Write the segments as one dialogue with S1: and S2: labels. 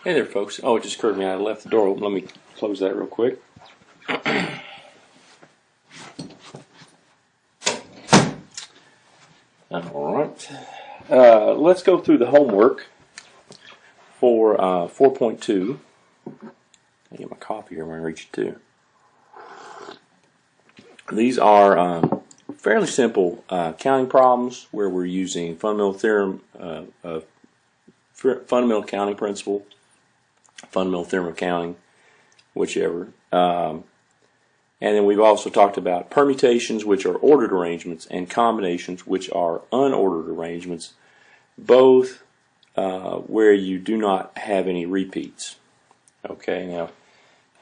S1: Hey there, folks. Oh, it just occurred to me I left the door open. Let me close that real quick. All right. Let's go through the homework for 4.2. I get my coffee here when I reach it too. These are fairly simple counting problems where we're using fundamental theorem, fundamental counting principle, fundamental theorem of counting, whichever. And then we've also talked about permutations, which are ordered arrangements, and combinations, which are unordered arrangements, both where you do not have any repeats. Okay, now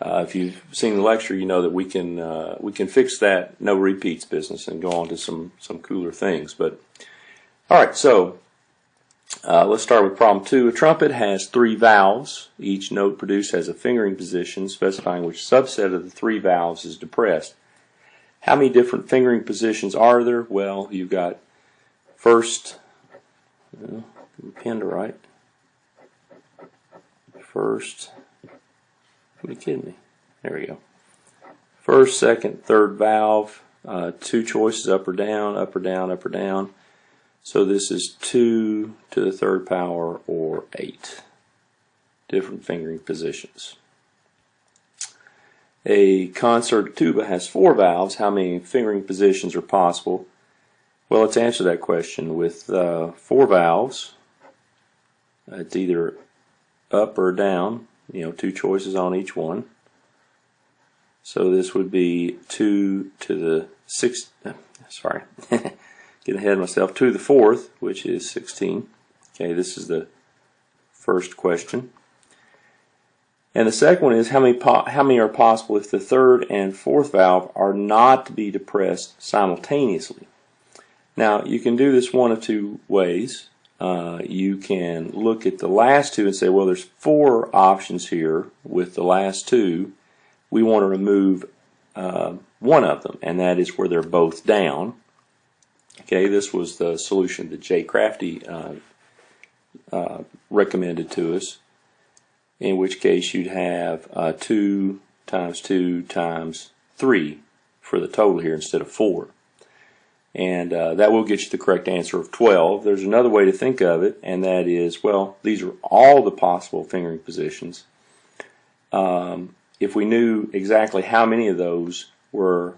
S1: if you've seen the lecture, you know that we can fix that no repeats business and go on to some cooler things. But all right, so let's start with problem 2. A trumpet has 3 valves. Each note produced has a fingering position specifying which subset of the 3 valves is depressed. How many different fingering positions are there? Well, you've got first, pen to write. First, are you kidding me? There we go. First, second, third valve, 2 choices, up or down, up or down, up or down. So this is 2 to the 3rd power, or 8 different fingering positions. A concert tuba has 4 valves. How many fingering positions are possible? Well, let's answer that question with 4 valves. It's either up or down, 2 choices on each one. So this would be 2 to the 6th, sorry. Getting ahead of myself, 2 to the 4th, which is 16. Okay, this is the first question. And the second one is how many are possible if the 3rd and 4th valve are not to be depressed simultaneously. Now, you can do this one of 2 ways. You can look at the last 2 and say, well, there's 4 options here with the last 2. We want to remove one of them, and that is where they're both down. Okay, this was the solution that Jay Crafty recommended to us, in which case you'd have 2 times 2 times 3 for the total here instead of 4. And that will get you the correct answer of 12. There's another way to think of it, and that is, well, these are all the possible fingering positions. If we knew exactly how many of those were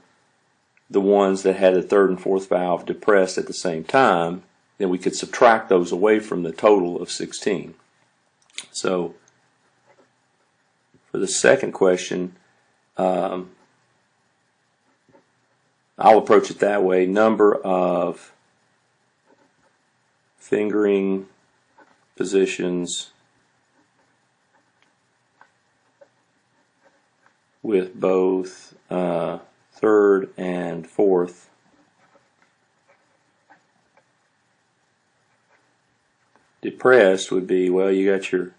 S1: the ones that had the 3rd and 4th valve depressed at the same time, then we could subtract those away from the total of 16. So for the second question, I'll approach it that way. Number of fingering positions with both 3rd and 4th depressed would be, well, you got your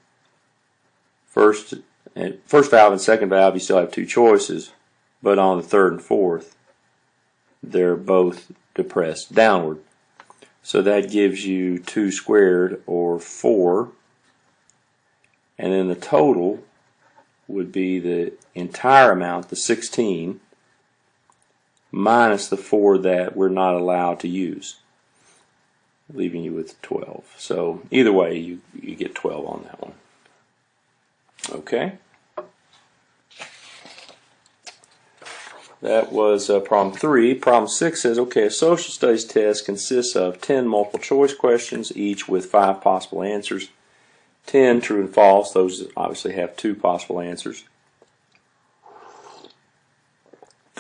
S1: first valve and second valve, you still have 2 choices, but on the 3rd and 4th, they're both depressed downward. So that gives you 2 squared, or 4, and then the total would be the entire amount, the 16, minus the 4 that we're not allowed to use, leaving you with 12. So either way, you get 12 on that one. Okay? That was problem 3. Problem 6 says, okay, a social studies test consists of 10 multiple choice questions, each with 5 possible answers. 10 true and false. Those obviously have 2 possible answers.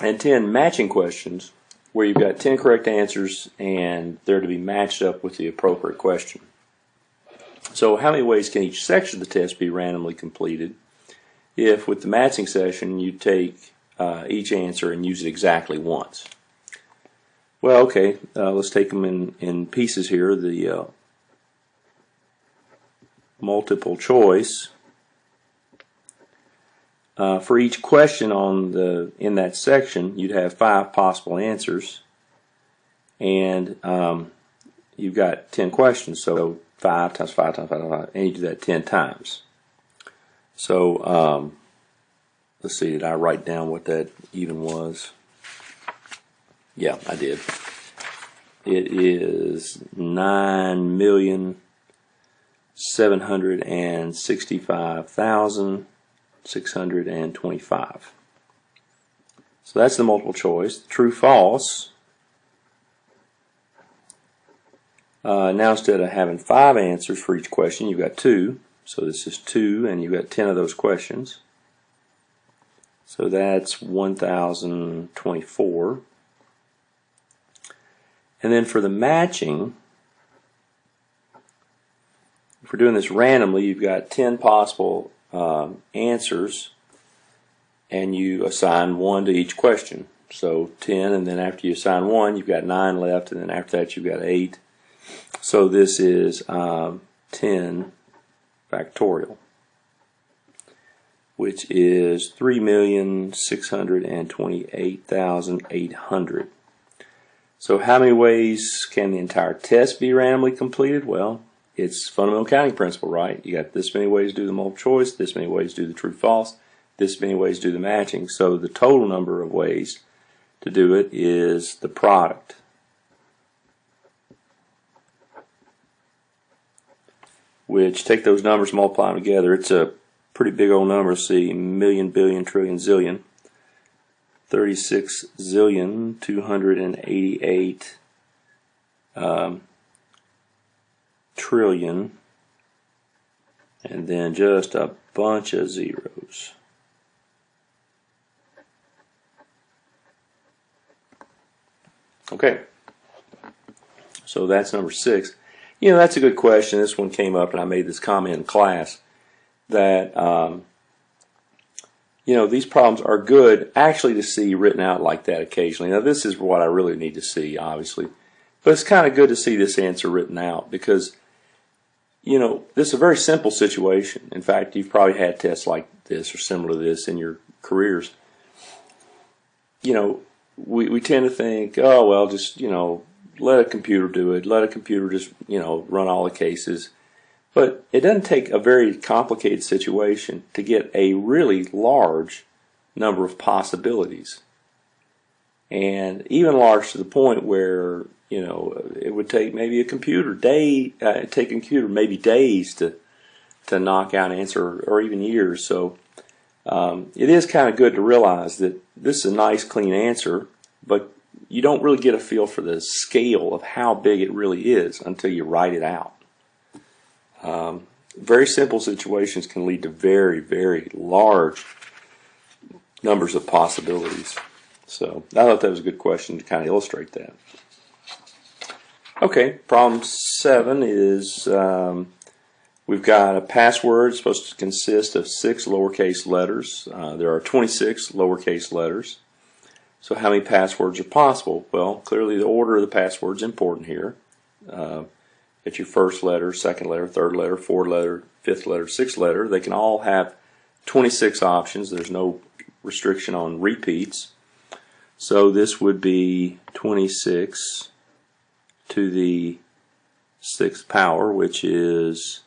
S1: And 10 matching questions where you've got 10 correct answers and they're to be matched up with the appropriate question. So how many ways can each section of the test be randomly completed? If with the matching session you take each answer and use it exactly once. Well, okay, let's take them in pieces here. The multiple choice. For each question in that section, you'd have 5 possible answers, and you've got 10 questions, so 5 times 5 times 5 times 5, and you do that 10 times. So let's see, did I write down what that even was? Yeah, I did. It is 9,765,625. So that's the multiple choice. True, false. Now instead of having 5 answers for each question, you've got 2. So this is 2, and you've got 10 of those questions. So that's 1,024. And then for the matching, if we're doing this randomly, you've got 10 possible answers, and you assign 1 to each question. So 10, and then after you assign 1, you've got 9 left, and then after that you've got 8. So this is 10 factorial, which is 3,628,800. So how many ways can the entire test be randomly completed? Well, it's fundamental counting principle, right? You got this many ways to do the multiple choice, this many ways to do the true false, this many ways to do the matching. So the total number of ways to do it is the product. Which, take those numbers, multiply them together. It's a pretty big old number. See, million, billion, trillion, zillion. 36,288 trillion, and then just a bunch of zeros. Okay, so that's number 6. You know, that's a good question. This one came up, and I made this comment in class that you know, these problems are good actually to see written out like that occasionally. Now, this is what I really need to see, obviously. But it's kind of good to see this answer written out because, you know, this is a very simple situation. In fact, you've probably had tests like this or similar to this in your careers. You know, we tend to think, oh, well, just, you know, let a computer do it. Let a computer just, you know, run all the cases. But it doesn't take a very complicated situation to get a really large number of possibilities. And even large to the point where, you know, it would take maybe a computer maybe days to knock out an answer, or even years. So it is kind of good to realize that this is a nice clean answer, but you don't really get a feel for the scale of how big it really is until you write it out. Very simple situations can lead to very, very large numbers of possibilities. So I thought that was a good question to kind of illustrate that. Okay, problem 7 is we've got a password supposed to consist of 6 lowercase letters. There are 26 lowercase letters. So how many passwords are possible? Well, clearly the order of the password is important here. It's your first letter, second letter, third letter, fourth letter, fifth letter, sixth letter. They can all have 26 options. There's no restriction on repeats. So this would be 26 to the 6th power, which is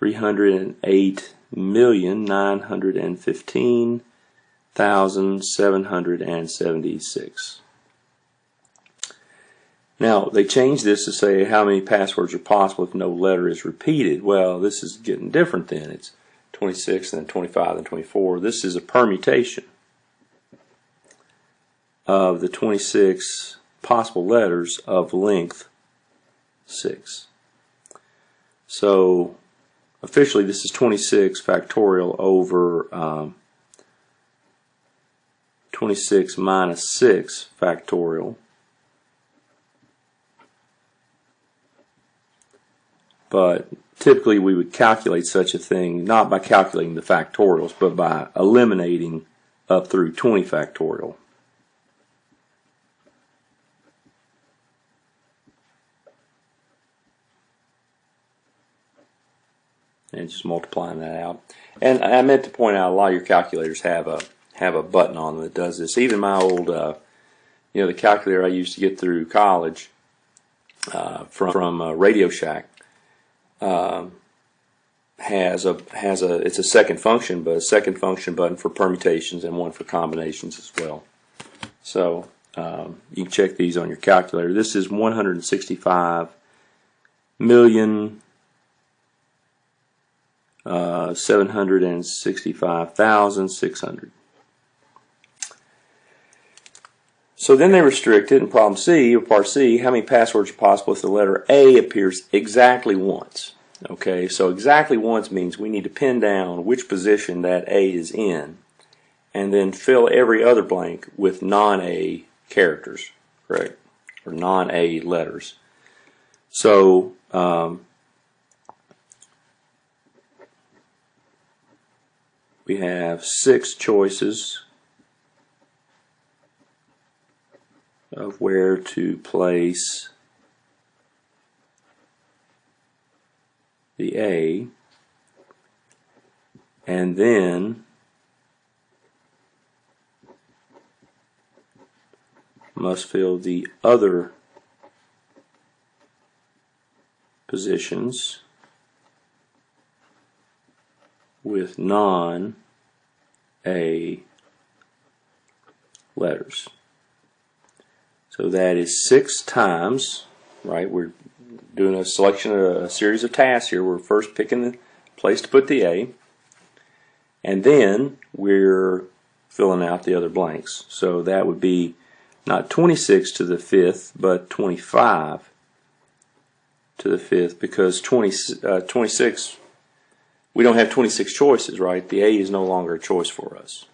S1: 308,915,776. Now, they changed this to say how many passwords are possible if no letter is repeated. Well, this is getting different then. It's 26 and then 25 and 24. This is a permutation of the 26 possible letters of length 6. So, officially, this is 26 factorial over 26 minus 6 factorial. But typically we would calculate such a thing not by calculating the factorials, but by eliminating up through 20 factorial. And just multiplying that out. And I meant to point out a lot of your calculators have a button on them that does this. Even my old, you know, the calculator I used to get through college from Radio Shack. it's a second function, but a second function button for permutations and one for combinations as well. So you can check these on your calculator. This is 165,765,600. So then they restrict it in problem C, or part C, how many passwords are possible if the letter A appears exactly once. Okay, so exactly once means we need to pin down which position that A is in, and then fill every other blank with non-A characters, correct? Or non-A letters. So we have 6 choices of where to place the A, and then must fill the other positions with non-A letters. So that is 6 times, right? We're doing a selection of a series of tasks here. We're first picking the place to put the A, and then we're filling out the other blanks. So that would be not 26 to the 5th, but 25 to the 5th, because 26, we don't have 26 choices, right? The A is no longer a choice for us.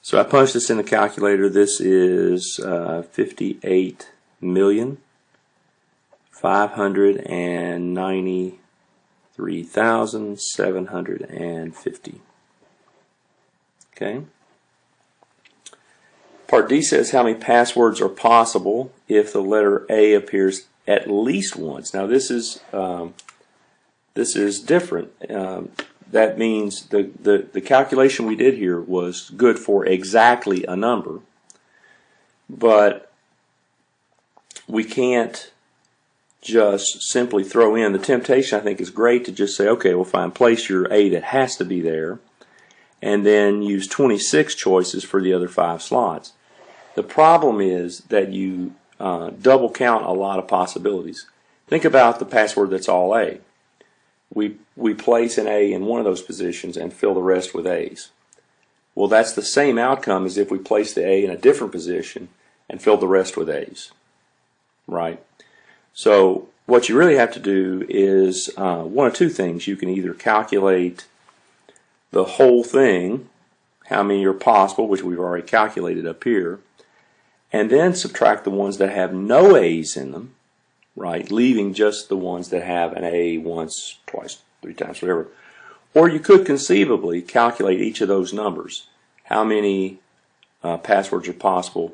S1: So I punched this in the calculator. This is 58,593,750. Okay. Part D says how many passwords are possible if the letter A appears at least once. Now this is different. That means the calculation we did here was good for exactly a number, but we can't just simply throw in. The temptation, I think, is great to just say, okay, well, fine, place your A that has to be there, and then use 26 choices for the other 5 slots. The problem is that you double count a lot of possibilities. Think about the password that's all A. We place an A in one of those positions and fill the rest with A's. Well, that's the same outcome as if we place the A in a different position and fill the rest with A's, right? So what you really have to do is one of two things. You can either calculate the whole thing, how many are possible, which we've already calculated up here, and then subtract the ones that have no A's in them, right, leaving just the ones that have an A once, twice, 3 times, whatever. Or you could conceivably calculate each of those numbers. How many passwords are possible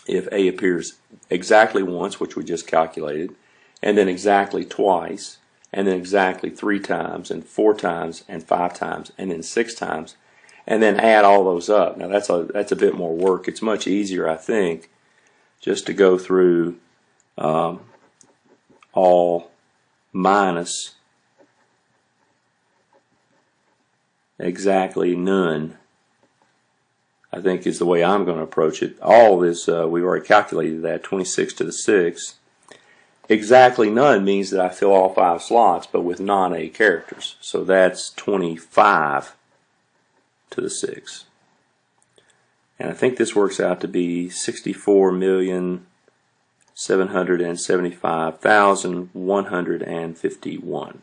S1: if A appears exactly once, which we just calculated, and then exactly twice, and then exactly 3 times, and 4 times, and 5 times, and then 6 times, and then add all those up. Now that's a bit more work. It's much easier, I think, just to go through all minus exactly none, I think, is the way I'm going to approach it. All is, we've already calculated that, 26 to the 6. Exactly none means that I fill all 5 slots, but with non-A characters. So that's 25 to the 6. And I think this works out to be 64,775,151.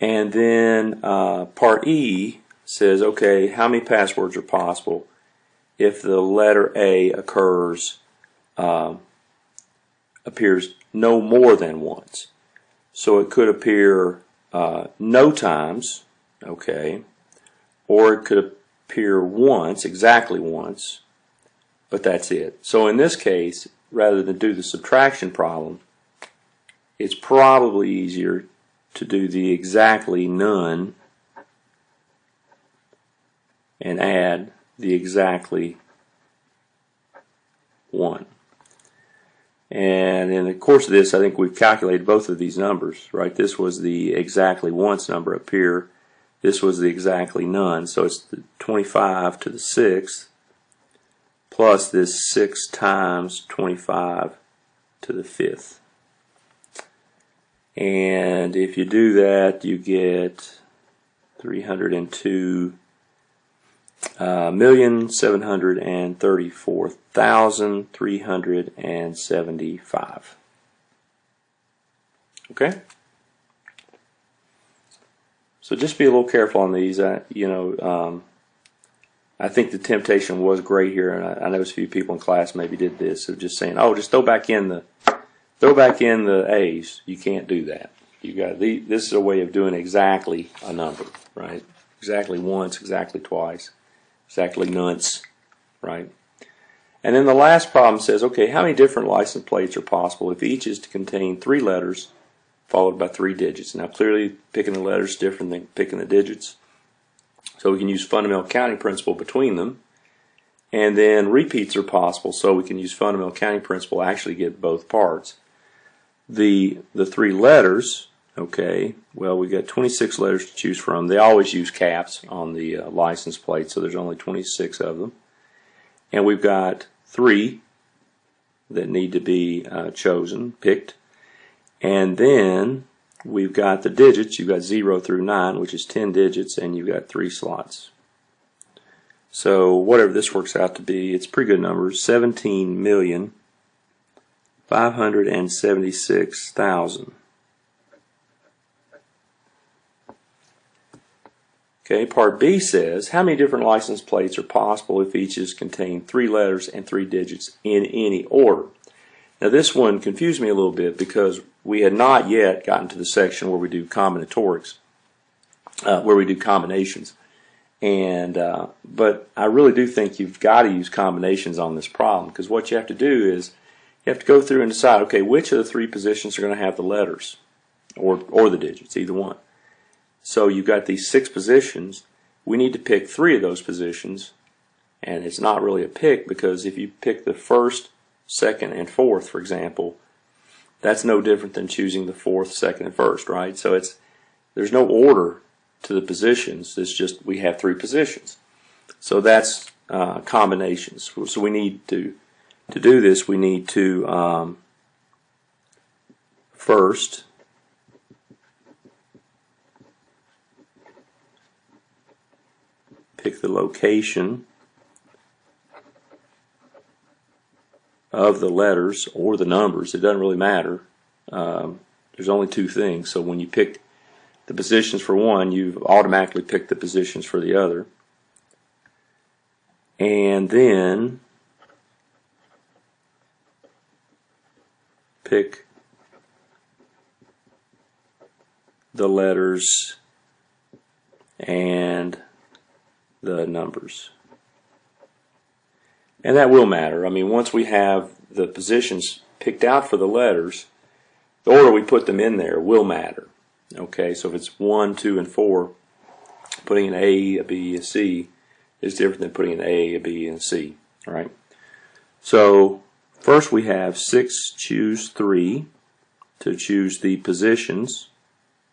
S1: And then part E says, okay, how many passwords are possible if the letter A appears no more than once? So it could appear no times, okay, or it could appear once, exactly once, but that's it. So in this case, rather than do the subtraction problem, it's probably easier to do the exactly none and add the exactly 1. And in the course of this, I think we've calculated both of these numbers, right? This was the exactly once number up here. This was the exactly none. So it's the 25 to the 6th plus this 6 times 25 to the 5th. And if you do that, you get 302,734,375. Okay? So just be a little careful on these. I think the temptation was great here, and I know a few people in class maybe did this of just saying, "Oh, just throw back in the A's." You can't do that. You got this is a way of doing exactly a number, right? Exactly once, exactly twice, exactly nonce, right? And then the last problem says, okay, how many different license plates are possible if each is to contain 3 letters followed by 3 digits? Now, clearly, picking the letters is different than picking the digits. So we can use fundamental counting principle between them. And then repeats are possible, so we can use fundamental counting principle to actually get both parts. The 3 letters, okay, well, we got 26 letters to choose from. They always use caps on the license plate, so there's only 26 of them. And we've got 3 that need to be picked. And then we've got the digits. You've got 0 through 9, which is 10 digits, and you've got 3 slots. So whatever this works out to be, it's pretty good numbers. 17,576,000. Okay, part B says, how many different license plates are possible if each is contain 3 letters and 3 digits in any order? Now this one confused me a little bit because we had not yet gotten to the section where we do combinatorics, where we do combinations. And but I really do think you've got to use combinations on this problem, because what you have to do is you have to go through and decide, okay, which of the 3 positions are going to have the letters or the digits, either one. So you've got these 6 positions. We need to pick 3 of those positions, and it's not really a pick, because if you pick the 1st, 2nd, and 4th, for example, that's no different than choosing the 4th, 2nd, and 1st, right? So there's no order to the positions. It's just we have 3 positions. So that's combinations. So we need to do this, we need to first pick the location of the letters or the numbers. It doesn't really matter. There's only 2 things. So when you pick the positions for one, you've automatically picked the positions for the other. And then pick the letters and the numbers. And that will matter. I mean, once we have the positions picked out for the letters, the order we put them in there will matter. Okay, so if it's 1, 2, and 4, putting an A, a B, a C is different than putting an A, a B, and a C. All right. So first we have 6 choose 3 to choose the positions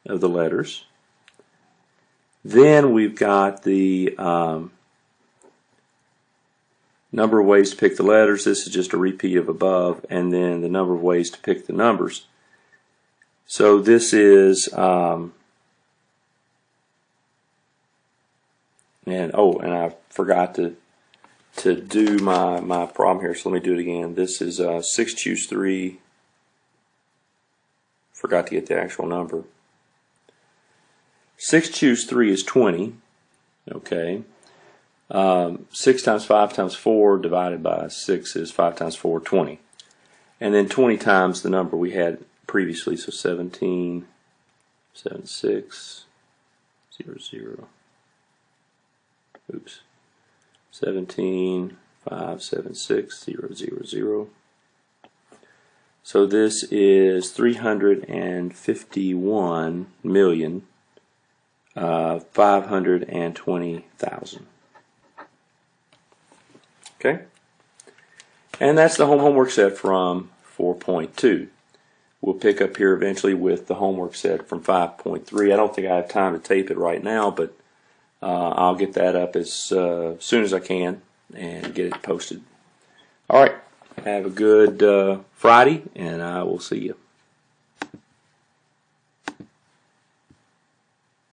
S1: of the letters. Then we've got the number of ways to pick the letters. This is just a repeat of above, and then the number of ways to pick the numbers. So this is and I forgot to do my problem here, so let me do it again. This is 6 choose 3. Forgot to get the actual number. 6 choose 3 is 20. Okay. 6 times 5 times 4 divided by 6 is 5 times 4, 20. And then 20 times the number we had previously, so 17, 7, 6, 0, 0. Oops. 17, 5, 7, 6, 0, 0, 0. So this is 351,520,000. Okay? And that's the homework set from 4.2. We'll pick up here eventually with the homework set from 5.3. I don't think I have time to tape it right now, but I'll get that up as soon as I can and get it posted. All right. Have a good Friday, and I will see you.